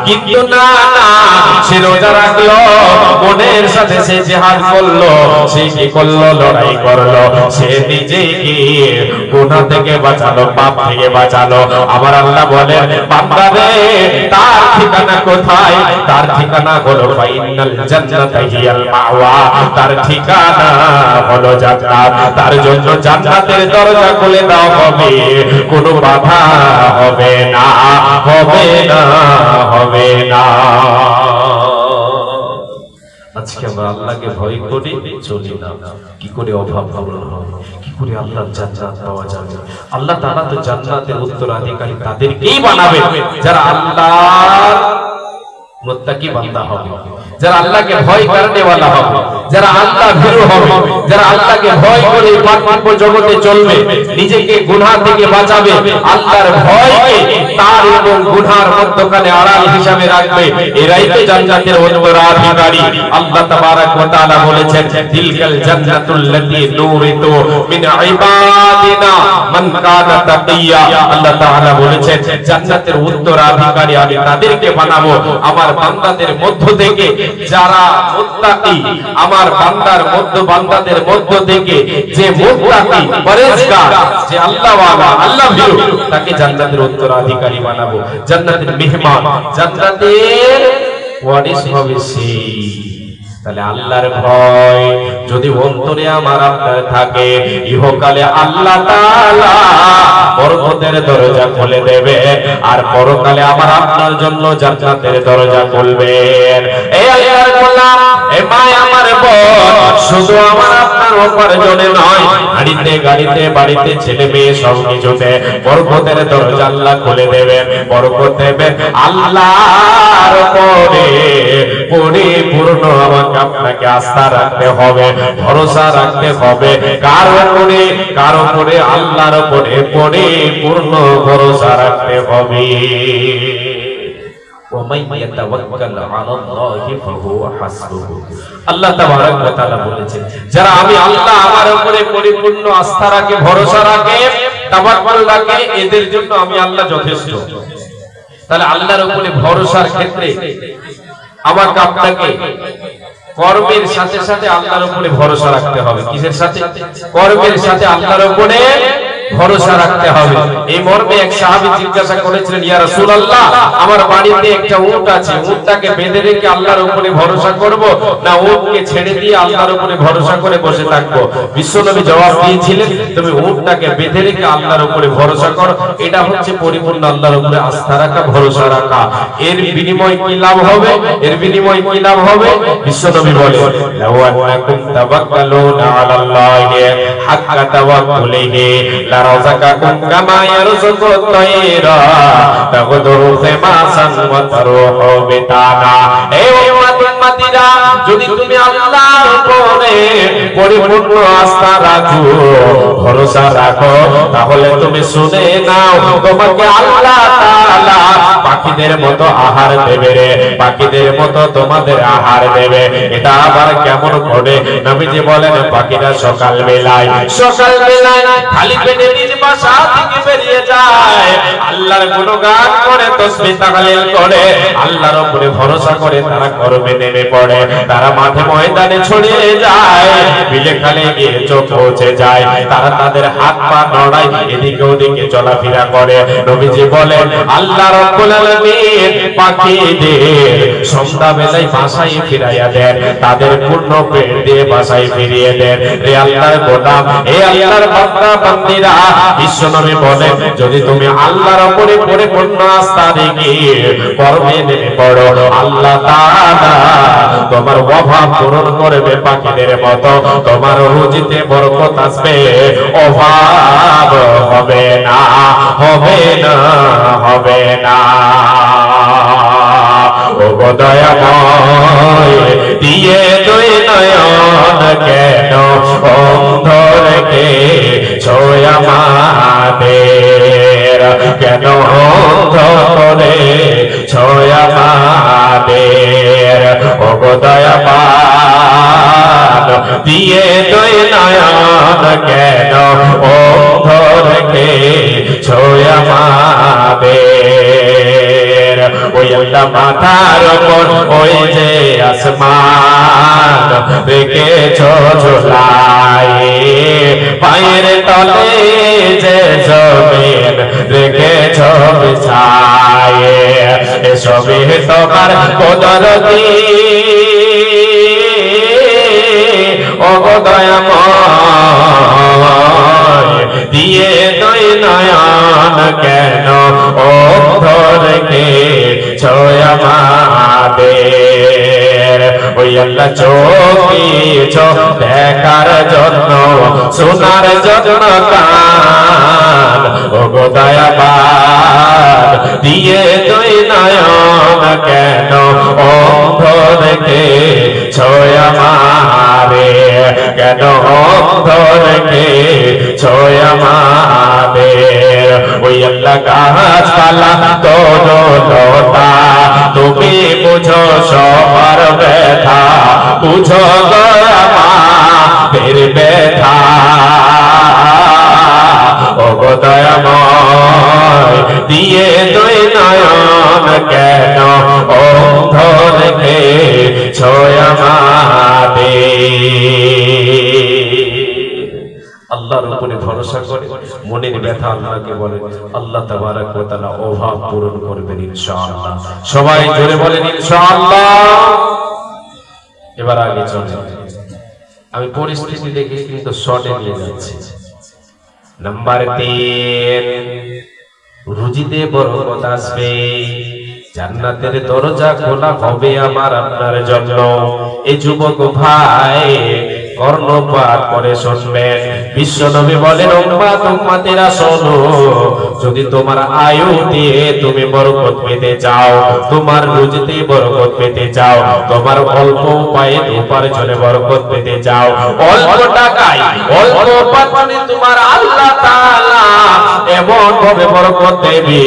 কিন্তু না না, সে রোজা রাখলো, মনের সাথে সে জিহাদ করলো, সে কি করলো, লড়াই করলো, সে নিজেকে গুনাহ থেকে বাঁচালো, পাপ থেকে বাঁচালো। আমার আল্লাহ বলেন বান্দা রে, তার ঠিকানা কোথায়? তার ঠিকানা হলো ফাইনাল জান্নাতা হিয়াল মাওয়া, তার ঠিকানা হলো জান্নাত। তার জন্য জান্নাতের দরজা খুলে দাও হবে, কোনো বাধা হবে না, হবে না, হবে না। আজকে আমরা আল্লাহকে ভয় করি, চলি না। কি করে অভাব পূরণ হবে, কি করে আল্লাহর জান্নাত পাওয়া যাবে? আল্লাহ তাআলা তো জান্নাতের উত্তরাধিকারী তাদেরকেই বানাবে যারা আল্লাহর মুত্তাকি বান্দা হবে, যারা আল্লাহকে ভয় করতে ওয়ালা হবে, যারা আল্লাহ ভীরু হবে, যারা আল্লাহকে ভয় করে পাপ জগতে চলবে, নিজেকে গুনাহ থেকে বাঁচাবে, আল্লাহর ভয়কে তার এবং গুনাহর মধ্যখানে আড়াল হিসাবে রাখবে, এরাই তো জান্নাতের উত্তরাধিকারী। আল্লাহ তাবারক ওয়া তাআলা বলেছেন তিলকাল জান্নাতুল লাতী নূরিতু মিন ইবাদিনা মান কানা তাকিয়া। আল্লাহ তাআলা বলেছেন জান্নাতের উত্তরাধিকারী আমি তাদেরকে বানাবো আমার বান্দাদের মধ্য থেকে যারা মুত্তাকি, আমার বান্দাদের মধ্য থেকে যে মুত্তাকি পরেজগার, যে আল্লাহওয়ালা, আল্লাহ ভীরু, তাকে জান্নাতের উত্তরাধিকারী বানাবো, জান্নাতের মেহমান, জান্নাতের ওয়ারিস হবে সে। তাহলে আল্লাহর ভয় যদি অন্তরে আমার আপনার থাকে, ইহকালে আল্লাহ তাআলা বরকতের দরজা খুলে দেবে, আর পরকালে আমার আপনার জন্য জান্নাতের দরজা খুলবেন। এই আল্লাহর গোলাম, এ মা আমার বোন, শুধু আমার আপনার উপার্জনে নয়, হাড়িতে গাড়িতে বাড়িতে ছেলে মেয়ে সব কিছুতে বরকতের দরজা আল্লাহ খুলে দেবেন, বরকত দেবেন। আল্লাহর উপরে পরিপূর্ণ আমাকে আপনাকে আস্থা রাখতে হবে, ভরসা রাখতে হবে। কার উপরে? আল্লাহর উপরে পরিপূর্ণ ভরসা রাখতে হবে। আল্লাহ তাবারক ওয়া তাআলা বলেছেন যারা আমি আল্লাহ আমার উপরে পরিপূর্ণ আস্থা রাখে, ভরসা রাখে, তাওয়াক্কুল রাখে, এদের জন্য আমি আল্লাহ যথেষ্ট। তাহলে আল্লাহর উপরে ভরসার ক্ষেত্রে আমাকে আপনাকে কর্মের সাথে সাথে আল্লাহর উপরে ভরসা রাখতে হবে। কিসের সাথে? কর্মের সাথে আল্লাহর উপরে ভরসা রাখতে হবে। এই মর্মে এক সাহাবী জিজ্ঞাসা করেছিলেন, ইয়া রাসূলুল্লাহ, আমার বাড়িতে একটা উট আছে, উটটাকে বেঁধে রেখে আল্লাহর উপরে ভরসা করব, না উটকে ছেড়ে দিয়ে আল্লাহর উপরে ভরসা করে বসে থাকবো? বিশ্বনবী জবাব দিয়েছিলেন, তুমি উটটাকে বেঁধে রেখে আল্লাহর উপরে ভরসা করো, এটা হচ্ছে পরিপূর্ণ আল্লাহর উপরে আস্থা রাখা, ভরসা রাখা। এর বিনিময় কি লাভ হবে? এর বিনিময় কি লাভ হবে? বিশ্বনবী বলেন, লাউ আন্নাকুম তাওয়াক্কালুনা আলাল্লাহি হাক্কা তাওয়াক্কুলিহি লারাযাকাকুম কামা ইয়ারযুকুত তায়রা তাগদু খিমাসান ওয়া তারুহু বিতানা। হে উম্মতিরা, যদি তুমি আল্লাহর উপরে পরিপূর্ণ আস্থা রাখো, ভরসা রাখো, তাহলে তুমি শুনে নাও, তোমাকে আল্লাহ তাআলা পাখিদের মতো আহার দেবে রে, পাখিদের মতো তোমাদের আহার দেবে। এটা আবার কেমন করে? নবীজি বলেন, পাখিরা সকাল বেলায় খালি পেটে নিজ বাসা থেকে বেরিয়ে যায়, আল্লাহর গুণগান করে, তাসবিহ তাহলিল করে, আল্লাহর উপরে ভরসা করে তারা কর্মে নেমে পড়ে, তারা মাঠে ময়দানে ছড়িয়ে যায়, বিলে খালে গিয়ে চোখ পৌঁছে যায়, তারা তাদের হাত পা নড়ায়, এদিকে ওদিকে চলাফেরা করে। নবীজি বলেন, আল্লাহ রাব্বুল আলামিন পাখিদের সন্ধ্যা বেলায় বাসায় ফিরাইয়া দেন, তাদের পূর্ণ পেট দিয়ে বাসায় ফিরিয়ে দেন। রে আল্লাহর গোলাম, হে আল্লাহর বান্দা বান্দীরা, বিশ্বনবী বলেন, যদি তুমি আল্লাহর উপরে পরিপূর্ণ আস্থা রেখে কর্মে নেমে পড়ো, আল্লাহ তাআলা তোমার অভাব পূরণ করবে পাখিদের মতো, তোমার রুজিতে বরকত আসবে, অভাব হবে না, হবে না, হবে না। ও গো দয়াময়, দিয়ে দুই নয়ন কেন অন্ধ রেখে ছয় আমাদের, কেন অন্ধ করে ছয় আমাদের। ও গো দয়াবান, দিয়ে দুই নয়ন কেন অন্ধ রেখে ছয় আমাদের। ওই মাথার উপর ওই যে আসমান রেখেছ ঝোলায়, পায়ের তলে যে জমিন রেখেছ বিছায়, এসবই তোমার কুদরতি ও দয়াময়, দিয়ে দুই নয়ন কেন অন্ধ রেখেছ আমাদের। ওই আল্লাহ চোখ দিয়েছ দেখার জন্য, শোনার জন্য কান, ও গো দয়াবান, দিয়ে দুই নয়ন কেন অন্ধ রেখেছ আমারে, কেন অন্ধ রেখেছ আমাদের। ওই আল্লাহ গাছপালা তরুলতা, তুমি বুঝো সবার ব্যথা, বুঝো গো আমাদের ব্যথা, ও গো দয়াময়, দিয়ে দুই নয়ন কেন অন্ধ রেখেছ আমাদের। আল্লাহর উপরে ভরসা করে মনের ব্যথা আল্লাহকে বলে, আল্লাহ তাবারক ওয়া তাআলা অভাব পূরণ করবেন ইনশাআল্লাহ। সবাই জোরে বলেন ইনশাআল্লাহ। এবার আগে চলে, আমি পরিস্থিতি দেখে কিন্তু শর্টে নিয়ে যাচ্ছি। নাম্বার 3, রুজিতে বরকত আসবে, জান্নাতের দরজা খোলা হবে আমার আপনার জন্য। এই যুবক ভাই কর্ণপাত করে শুনবেন। বিশ্ব নবী বলেন, উম্মাত উম্মাতেরা শোনো, যদি তোমার আয়ু দিয়ে তুমি বরকত পেতে চাও, তোমার রুজিতে বরকত পেতে চাও, তোমার অল্প উপায়ে উপার্জনে বরকত পেতে চাও, অল্প টাকায় অল্প উপার্জনে তোমার আল্লাহ তাআলা এমন ভাবে বরকত দেবে,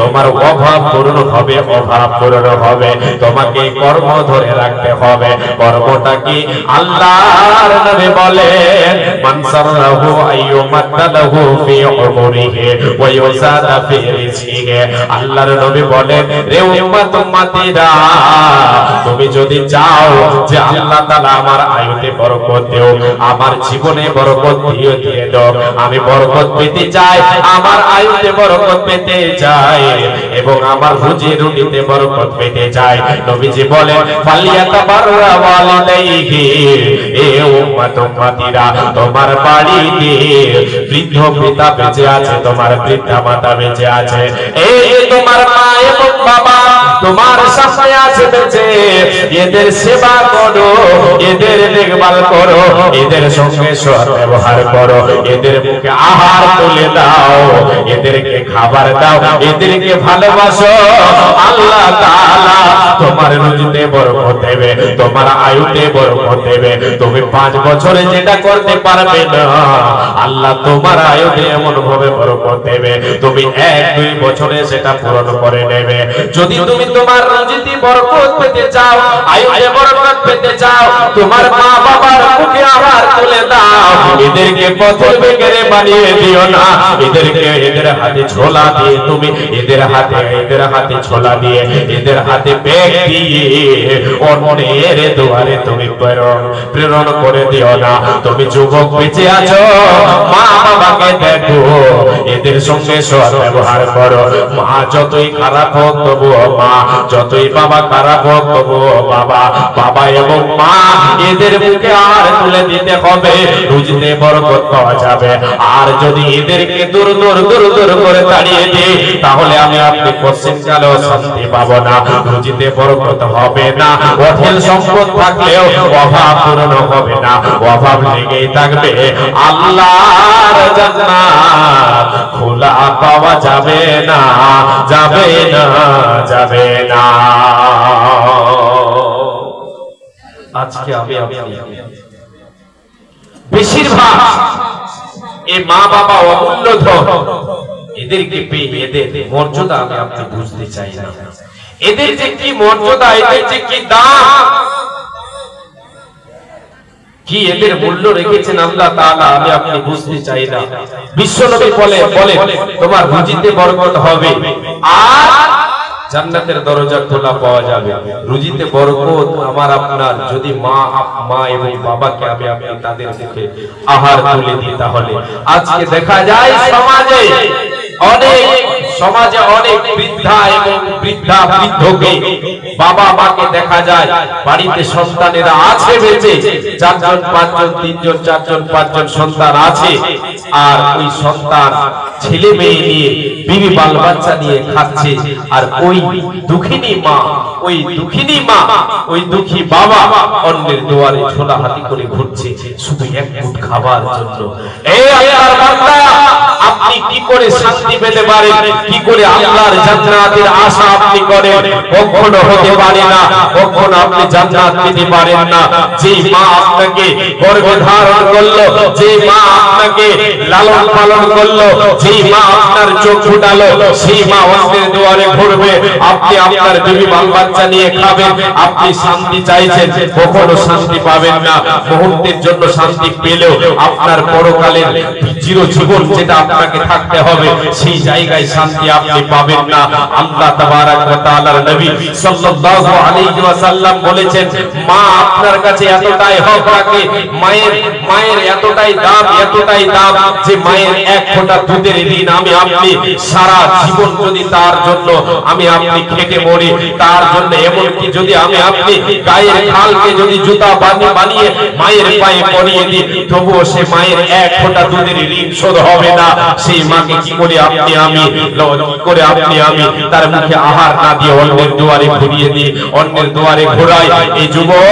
তোমার অভাব পূরণ হবে, অভাব পূরণ হবে। তোমাকে কর্ম ধরে রাখতে হবে। কর্মটা কি? আল্লাহর নবী বলেন, মান সাররাহু আইয়ুমাদালাহু ফি উমরিহি ওয়া ইউযাদা ফি রিজকিহি। আল্লাহর নবী বলেন, রে উম্মত উম্মতিরা, তুমি যদি চাও যে আল্লাহ তাআলা আমার আয়ুতে বরকত দিও, আমার জীবনে বরকত দিয়ে দাও, আমি বরকত পেতে চাই, আমার আয়ুতে বরকত পেতে চাই এবং আমার রুজি রুটিতে বরকত পেতে চাই, নবীজি বলেন, ফালিয়াতাবাররা ওয়ালিদাইহি, এ উম্মত উম্মতিরা, তোমার বাড়িতে বৃদ্ধ পিতা বেঁচে আছে, তোমার বৃদ্ধা মাতা বেঁচে আছে, এই তোমার মা এবং বাবা তোমার সামনে আছে বেঁচে, এদের সেবা করো, এদের দেখভাল করো, এদের সঙ্গে সৎ ব্যবহার করো, এদের মুখে আহার তুলে দাও, এদেরকে খাবার দাও, এদেরকে ভালোবাসো। আল্লাহ তাআলা তোমার রুজিতে বরকত দেবে, তোমার আয়ুতে বরকত দেবে। তুমি 5 বছরে যেটা করতে পারবে না, আল্লাহ তোমার আয়ুতে এমন ভাবে বরকত দেবে, তুমি 1-2 বছরে সেটা পূরণ করে নেবে। যদি তুমি তোমার রুজিতে বরকত পেতে চাও, আয়ুতে বরকত পেতে চাও, তোমার মা বাবার মুখে আহার তুলে দাও, এদেরকে পথের বেকারে বানিয়ে দিও না, এদেরকে এদের হাতে ছোলা দিয়ে তুমি এদের হাতে ছোলা দিয়ে, এদের হাতে ব্যাগ দিয়ে অন্যের দুয়ারে তুমি প্রেরণ করে দিও না। তুমি যুবক বেঁচে আছো, মা বাবাকে দেখো, এদের সঙ্গে সৎ ব্যবহার করো। মা যতই খারাপ হোক তবুও মা, যতই বাবা খারাপ হোক তবুও বাবা। বাবা এবং মা এদের মুখে আর তুলে দিতে হবে, রুজিতে বরকত পাওয়া যাবে। আর যদি এদেরকে দূর দূর দূর দূর করে তাড়িয়ে দিই, তাহলে আমি আপনি পশ্চিম কালেও শান্তি পাবো না, রুজিতে বরকত হবে না। অঢেল সম্পদ থাকলেও অভাব পূরণ হবে না, অভাব লেগেই থাকবে। আল্লাহর জান্নাত খোলা পাওয়া যাবে না, যাবে না, যাবে না। আজকে আমি বেশিরভাগ এই মা বাবা অমূল্য ধন, এদেরকে পেয়ে এদের মর্যাদা আমি আপনি বুঝতে চাই না। এদের যে কি মর্যাদা, এদের যে কি দাম, কি এদের মূল্য রেখেছেন আল্লাহ তাআলা, আমি আপনি বুঝতে চাই না। বিশ্বনবী বলেন তোমার রুজিতে বরকত হবে, আর জান্নাতের দরজা খোলা পাওয়া যাবে, রুজিতে বরকত আমার আপনার যদি মা এবং বাবাকে আমি তাদের মুখে আহার তুলে দিই। তাহলে আজকে দেখা যায় সমাজে অনেক বৃদ্ধা এবং বৃদ্ধকে বাবা মাকে দেখা যায় বাড়িতে সন্তানেরা আছে বেঁচে, 4 জন 5 জন 3 জন 4 জন 5 জন সন্তান আছে, আর ওই সন্তান ছেলে মেয়ে নিয়ে বিবি বাল বাচ্চা নিয়ে খাচ্ছে, আর ওই দুঃখিনী মা ওই দুঃখী বাবা অন্যের দুয়ারে ছোলা হাতি করে ঘুরছে শুধু এক মুঠ খাবার জন্য। এই আল্লাহর বান্দা, আপনি কি করে শান্তি পেতে পারেন, কি করে আল্লাহর জান্নাতের আশা আপনি করেন? কখনো হতে পারে না, কখনো আপনি জান্নাত পেতে পারেন না। যে মা আপনাকে গর্ভে ধারণ করলো, যে মা আপনাকে লালন পালন করলো, যে মা আপনার চোখ ফুটালো, সেই মা অন্যের দুয়ারে ঘুরবে, আপনি আপনার বিবি বাল বাচ্চা নিয়ে খাবেন, আপনি শান্তি চাইছেন, কখনো শান্তি পাবেন না। মুহূর্তের জন্য শান্তি পেলেও আপনার পরকালের চিরজীবন যেটা আপনাকে থাকতে হবে সেই জায়গায় শান্তি আপনি পাবেন না। আল্লাহ তাবারক ওয়া তাআলার নবী সাল্লাল্লাহু আলাইহি ওয়াসাল্লাম বলেছেন, মা আপনার কাছে এতটাই হক রাখে, মায়ের এতটাই দাম যে মায়ের এক ফোঁটা দুধের ঋণ আমি আপনি সারা জীবন যদি তার জন্য আমি আপনি খেটে মরি, তার জন্য এমনকি যদি আমি আপনি গায়ের খালকে যদি জুতা বানিয়ে মায়ের পায়ে পরিয়ে দিই, তবুও সে মায়ের এক ফোঁটা দুধের ঋণ শোধ হবে না। সেই মাকে কি করে আপনি আমি তার মুখে আহার না দিয়ে অন্যের দুয়ারে ঘুরিয়ে দিই, অন্যের দুয়ারে ঘোরাই? এই যুবক,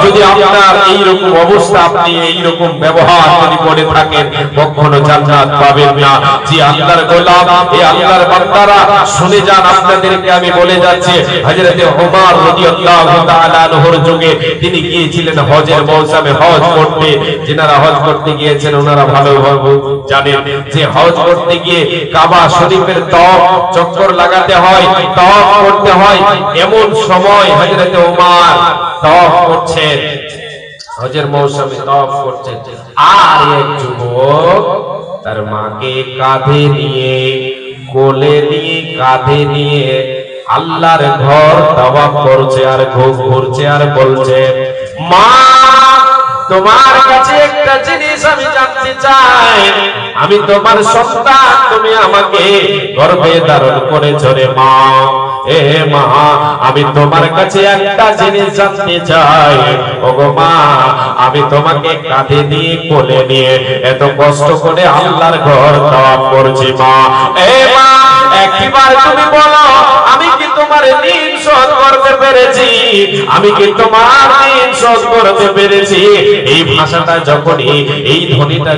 যদি আপনার এইরকম অবস্থা, আপনি এইরকম ব্যবহার যদি করে থাকেন, কখনো জান্নাত পাবেন না। যে আল্লাহর গোলাম, এই আল্লাহর বান্দারা শুনে যান, আপনাদেরকে আমি বলে যাচ্ছি, হযরতে ওমর রাদিয়াল্লাহু তাআলা আনহুর যুগে তিনি গিয়েছিলেন হজের মৌসুমে হজ করতে। যারা হজ করতে গিয়েছেন ওনারা ভালোভাবে জানেন যে হজ করতে গিয়ে কাবা শরীফের তওয়াফ চক্কর লাগাতে হয়, তওয়াফ করতে হয়। এমন সময় হযরতে ওমর তওয়াফ করছেন, হজের মৌসুমে তওয়াফ করছেন, আর এক যুবক তার মাকে কাঁধে নিয়ে, কোলে নিয়ে, কাঁধে নিয়ে আল্লাহর ঘর তওয়াফ করছে আর ঘুরছে আর বলছে, মা তোমার কাছে একটা জিনিস আমি জানতে চাই, আমি তোমার সন্তান, তুমি আমাকে গর্ভে ধারণ করেছো রে মা। এ মা, আমি তোমার কাছে একটা জিনিস জানতে চাই, ওগো মা, আমি তোমাকে কাঁধে নিয়ে কোলে নিয়ে এত কষ্ট করে আল্লাহর ঘর তওয়াফ করছি মা। এ মা, একবার তুমি বলো, আমি কি তোমার ঋণ শোধ করতে পেরেছি? আমি কি তোমার ঋণ শোধ করতে পেরেছি? এই ভাষাটা যখনই, এই ধ্বনিটা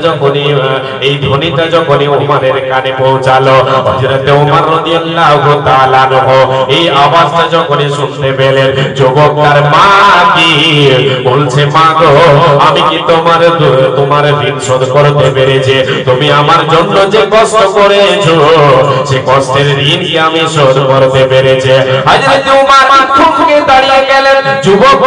যখনই ওমরের কানে পৌঁছালো, হযরতে ওমর রাদিয়াল্লাহু তাআলা আনহু এই আওয়াজটা যখনই শুনতে পেলেন, যুবক তার মা কি বলছে, মা গো, আমি কি তোমার ঋণ শোধ করতে পেরেছি? তুমি আমার জন্য যে কষ্ট করেছো, সে কষ্টের ঋণ কি আমি শোধ করতে পেরেছি? হযরতে ওমর থমকে দাঁড়িয়ে গেলেন। যুবক